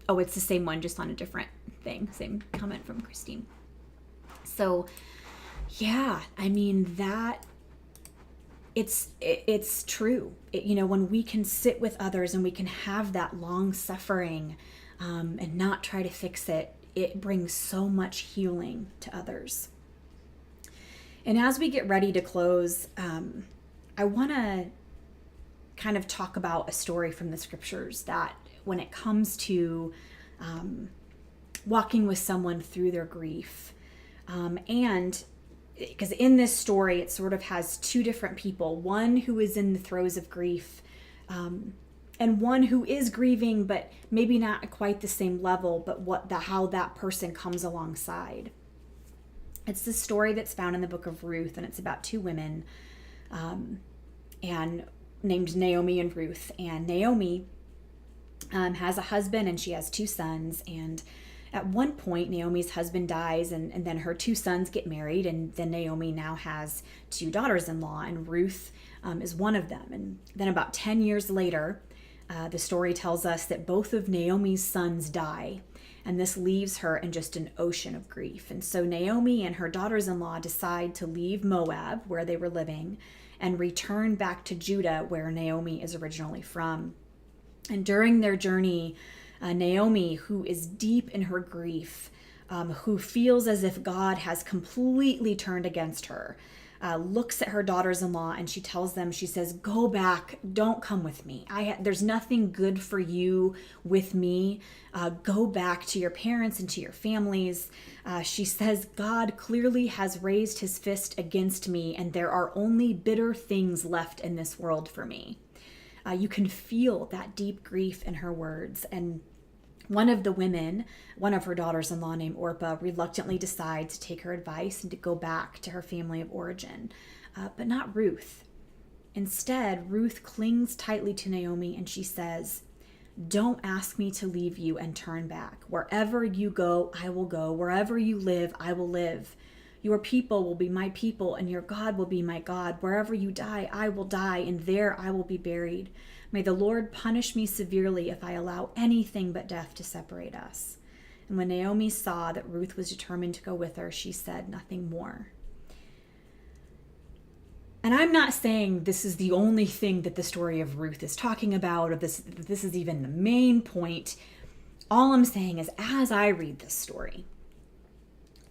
Oh, it's the same one, just on a different thing. Same comment from Christine. So, yeah, I mean, that it's true. When we can sit with others and we can have that long suffering and not try to fix it, it brings so much healing to others. And as we get ready to close, I want to kind of talk about a story from the scriptures that when it comes to walking with someone through their grief, and because in this story, it sort of has two different people, one who is in the throes of grief, and one who is grieving, but maybe not at quite the same level, but how that person comes alongside. It's the story that's found in the book of Ruth, and it's about two women, and named Naomi and Ruth. And Naomi has a husband, and she has two sons, and at one point, Naomi's husband dies, and then her two sons get married, and then Naomi now has two daughters-in-law, and Ruth is one of them. And then about 10 years later, the story tells us that both of Naomi's sons die, and this leaves her in just an ocean of grief. And so Naomi and her daughters-in-law decide to leave Moab, where they were living, and return back to Judah, where Naomi is originally from. And during their journey, Naomi, who is deep in her grief, who feels as if God has completely turned against her, looks at her daughters-in-law and she tells them, she says, go back, don't come with me. There's nothing good for you with me. Go back to your parents and to your families. She says, God clearly has raised his fist against me, and there are only bitter things left in this world for me. You can feel that deep grief in her words. And one of the women, one of her daughters-in-law named Orpah, reluctantly decides to take her advice and to go back to her family of origin, but not Ruth. Instead, Ruth clings tightly to Naomi and she says, don't ask me to leave you and turn back. Wherever you go, I will go. Wherever you live, I will live. Your people will be my people, and your God will be my God. Wherever you die, I will die, and there I will be buried. May the Lord punish me severely if I allow anything but death to separate us. And when Naomi saw that Ruth was determined to go with her, she said nothing more. And I'm not saying this is the only thing that the story of Ruth is talking about, or this is even the main point. All I'm saying is, as I read this story,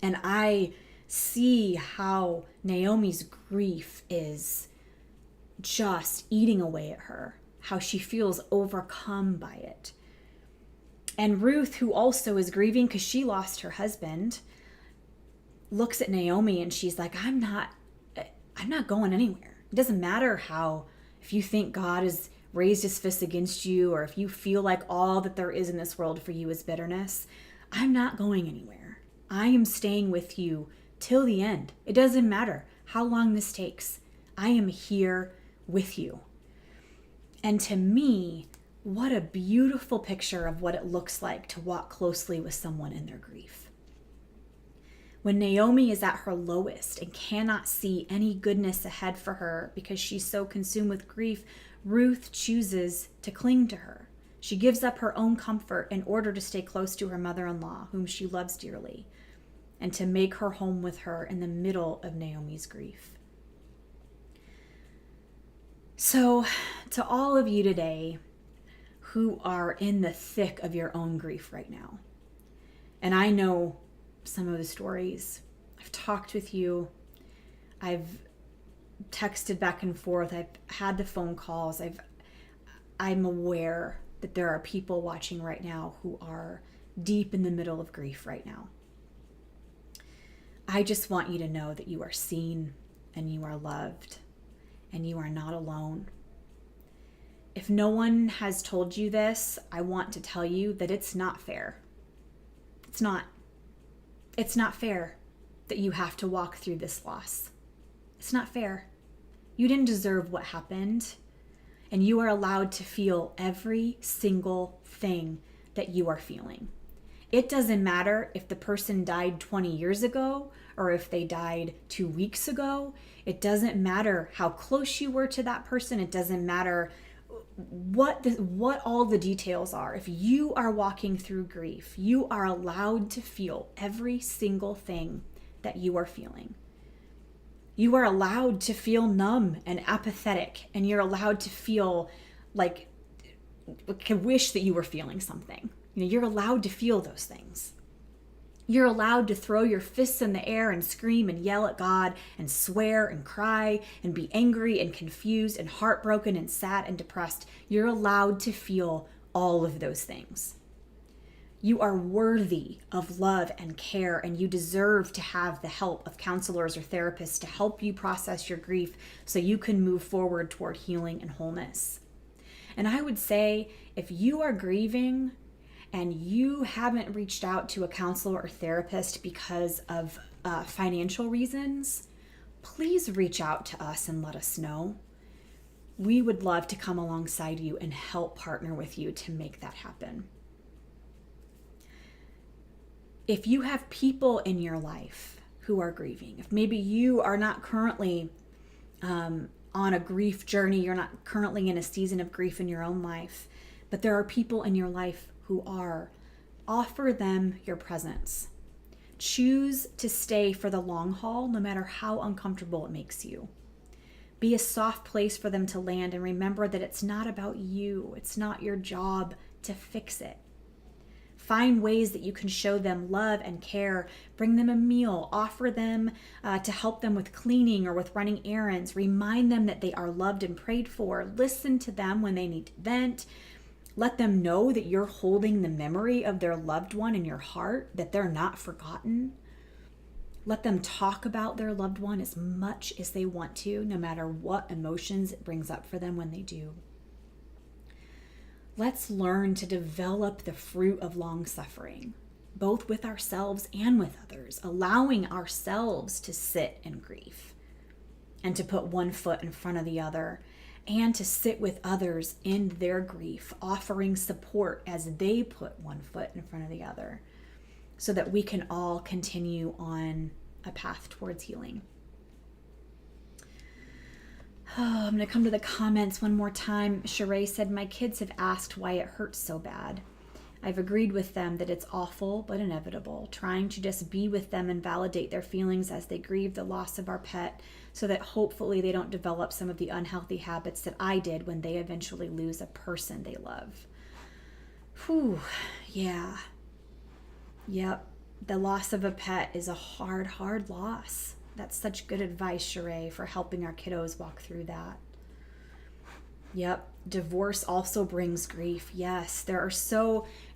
and I see how Naomi's grief is just eating away at her, how she feels overcome by it. And Ruth, who also is grieving because she lost her husband, looks at Naomi and she's like, I'm not going anywhere. It doesn't matter if you think God has raised his fist against you, or if you feel like all that there is in this world for you is bitterness, I'm not going anywhere. I am staying with you till the end. It doesn't matter how long this takes. I am here with you. And to me, what a beautiful picture of what it looks like to walk closely with someone in their grief. When Naomi is at her lowest and cannot see any goodness ahead for her because she's so consumed with grief, Ruth chooses to cling to her. She gives up her own comfort in order to stay close to her mother-in-law, whom she loves dearly, and to make her home with her in the middle of Naomi's grief. So, to all of you today who are in the thick of your own grief right now, and I know some of the stories, I've talked with you, I've texted back and forth, I've had the phone calls, I'm aware that there are people watching right now who are deep in the middle of grief right now. I just want you to know that you are seen and you are loved and you are not alone. If no one has told you this, I want to tell you that it's not fair. It's not. It's not fair that you have to walk through this loss. It's not fair. You didn't deserve what happened, and you are allowed to feel every single thing that you are feeling. It doesn't matter if the person died 20 years ago or if they died 2 weeks ago. It doesn't matter how close you were to that person. It doesn't matter what all the details are. If you are walking through grief, you are allowed to feel every single thing that you are feeling. You are allowed to feel numb and apathetic, and you're allowed to feel like wish that you were feeling something. You're allowed to feel those things. You're allowed to throw your fists in the air and scream and yell at God and swear and cry and be angry and confused and heartbroken and sad and depressed. You're allowed to feel all of those things. You are worthy of love and care, and you deserve to have the help of counselors or therapists to help you process your grief so you can move forward toward healing and wholeness. And I would say, if you are grieving and you haven't reached out to a counselor or therapist because of financial reasons, please reach out to us and let us know. We would love to come alongside you and help partner with you to make that happen. If you have people in your life who are grieving, if maybe you are not currently on a grief journey, you're not currently in a season of grief in your own life, but there are people in your life who are, offer them your presence. Choose to stay for the long haul, no matter how uncomfortable it makes you. Be a soft place for them to land, and remember that it's not about you. It's not your job to fix it. Find ways that you can show them love and care. Bring them a meal. Offer them to help them with cleaning or with running errands. Remind them that they are loved and prayed for. Listen to them when they need to vent. Let them know that you're holding the memory of their loved one in your heart, that they're not forgotten. Let them talk about their loved one as much as they want to, no matter what emotions it brings up for them when they do. Let's learn to develop the fruit of long suffering, both with ourselves and with others, allowing ourselves to sit in grief and to put one foot in front of the other, and to sit with others in their grief, offering support as they put one foot in front of the other, so that we can all continue on a path towards healing. Oh, I'm going to come to the comments one more time. Sheree said, my kids have asked why it hurts so bad. I've agreed with them that it's awful but inevitable, trying to just be with them and validate their feelings as they grieve the loss of our pet, so that hopefully they don't develop some of the unhealthy habits that I did when they eventually lose a person they love. Whew, yeah. Yep, the loss of a pet is a hard, hard loss. That's such good advice, Sheree, for helping our kiddos walk through that. Yep, divorce also brings grief. Yes,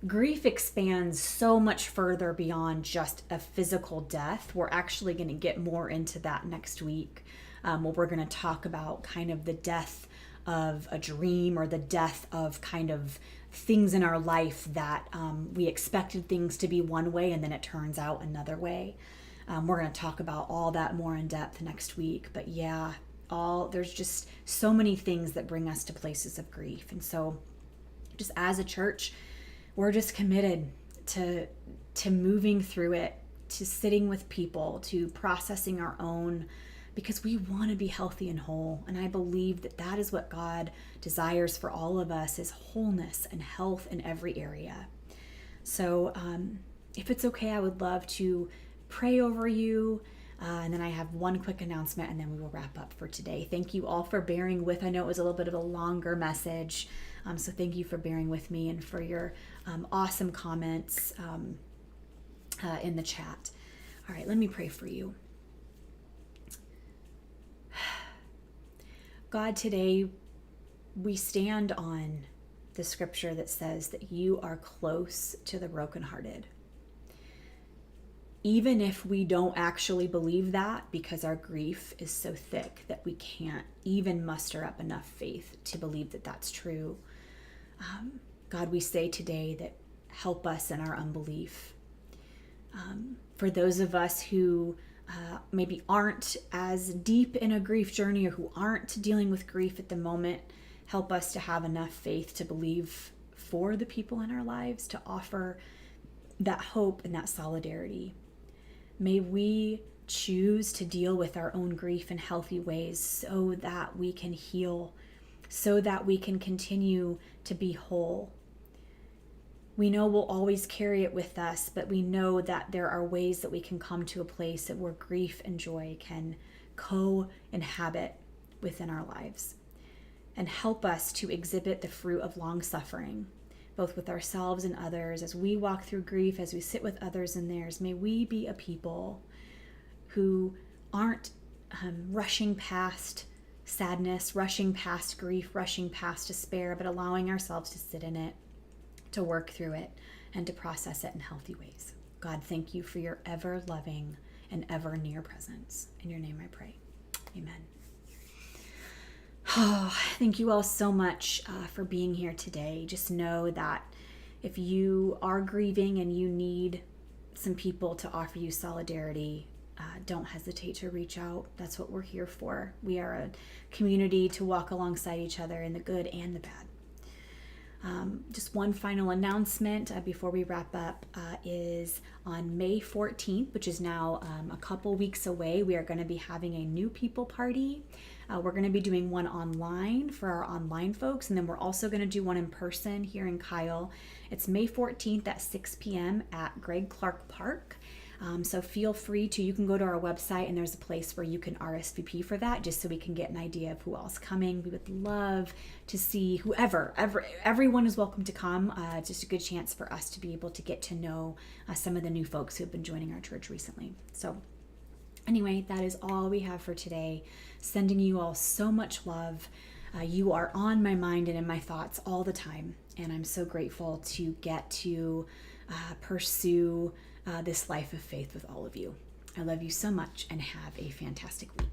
grief expands so much further beyond just a physical death. We're actually going to get more into that next week, where we're going to talk about kind of the death of a dream, or the death of kind of things in our life that we expected things to be one way and then it turns out another way. We're going to talk about all that more in depth next week. But yeah, there's just so many things that bring us to places of grief. And so just as a church, we're just committed to moving through it, to sitting with people, to processing our own because we want to be healthy and whole. And I believe that that is what God desires for all of us, is wholeness and health in every area. So if it's okay, I would love to pray over you. And then I have one quick announcement, and then we will wrap up for today. Thank you all for bearing with. I know it was a little bit of a longer message. So thank you for bearing with me and for your awesome comments in the chat. All right, let me pray for you. God, today we stand on the scripture that says that you are close to the brokenhearted. Even if we don't actually believe that, because our grief is so thick that we can't even muster up enough faith to believe that that's true. God, we say today that help us in our unbelief. For those of us who maybe aren't as deep in a grief journey, or who aren't dealing with grief at the moment, help us to have enough faith to believe for the people in our lives, to offer that hope and that solidarity. May we choose to deal with our own grief in healthy ways so that we can heal, so that we can continue to be whole. We know we'll always carry it with us, but we know that there are ways that we can come to a place where grief and joy can co-inhabit within our lives, and help us to exhibit the fruit of long suffering, both with ourselves and others. As we walk through grief, as we sit with others in theirs, may we be a people who aren't rushing past sadness, rushing past grief, rushing past despair, but allowing ourselves to sit in it, to work through it, and to process it in healthy ways. God, thank you for your ever loving and ever near presence. In your name I pray. Amen. Oh, thank you all so much for being here today. Just know that if you are grieving and you need some people to offer you solidarity, don't hesitate to reach out. That's what we're here for. We are a community to walk alongside each other in the good and the bad. Just one final announcement before we wrap up is on May 14th, which is now a couple weeks away, we are going to be having a new people party. We're going to be doing one online for our online folks, and then we're also going to do one in person here in Kyle. It's May 14th at 6 p.m. at Greg Clark Park. So feel free to, you can go to our website and there's a place where you can RSVP for that, just so we can get an idea of who else coming. We would love to see whoever, everyone is welcome to come. Just a good chance for us to be able to get to know some of the new folks who have been joining our church recently. So anyway, that is all we have for today. Sending you all so much love. You are on my mind and in my thoughts all the time. And I'm so grateful to get to pursue this life of faith with all of you. I love you so much, and have a fantastic week.